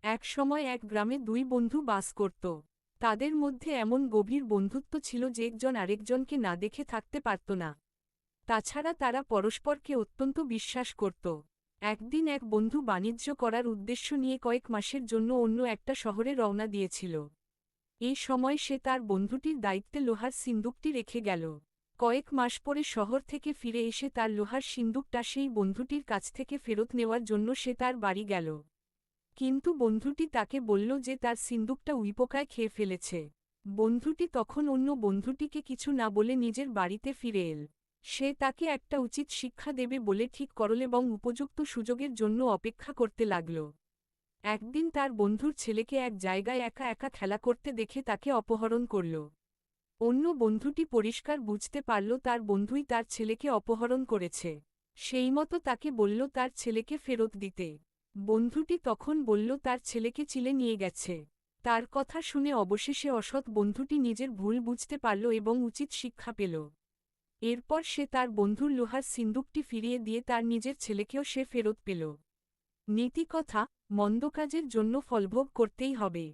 এক সময় এক গ্রামে দুই বন্ধু বাস করত। তাদের মধ্যে এমন গভীর বন্ধুত্ব ছিল যে একজন আরেকজনকে না দেখে থাকতে পারত না। তাছাড়া তারা পরস্পরকে অত্যন্ত বিশ্বাস করত। একদিন এক বন্ধু বাণিজ্য করার উদ্দেশ্য নিয়ে কয়েক মাসের জন্য অন্য একটা শহরে রওনা দিয়েছিল। এই সময় সে তার বন্ধুটির দায়িত্বে লোহার সিন্দুকটি রেখে গেল। কয়েক মাস পরে শহর থেকে ফিরে এসে তার লোহার সিন্দুকটা সেই বন্ধুটির কাছ থেকে ফেরত নেওয়ার জন্য সে তার বাড়ি গেল। কিন্তু বন্ধুটি তাকে বলল যে তার সিন্দুকটা উইপোকায় খেয়ে ফেলেছে। বন্ধুটি তখন অন্য বন্ধুটিকে কিছু না বলে নিজের বাড়িতে ফিরে এল। সে তাকে একটা উচিত শিক্ষা দেবে বলে ঠিক করল এবং উপযুক্ত সুযোগের জন্য অপেক্ষা করতে লাগল। একদিন তার বন্ধুর ছেলেকে এক জায়গায় একা একা খেলা করতে দেখে তাকে অপহরণ করল। অন্য বন্ধুটি পরিষ্কার বুঝতে পারল তার বন্ধুই তার ছেলেকে অপহরণ করেছে। সেইমতো তাকে বলল তার ছেলেকে ফেরত দিতে। বন্ধুটি তখন বলল তার ছেলেকে চিলে নিয়ে গেছে। তার কথা শুনে অবশেষে অসৎ বন্ধুটি নিজের ভুল বুঝতে পারল এবং উচিত শিক্ষা পেল। এরপর সে তার বন্ধুর লোহার সিন্দুকটি ফিরিয়ে দিয়ে তার নিজের ছেলেকেও সে ফেরত পেল। নীতিকথা: মন্দ কাজের জন্য ফলভোগ করতেই হবে।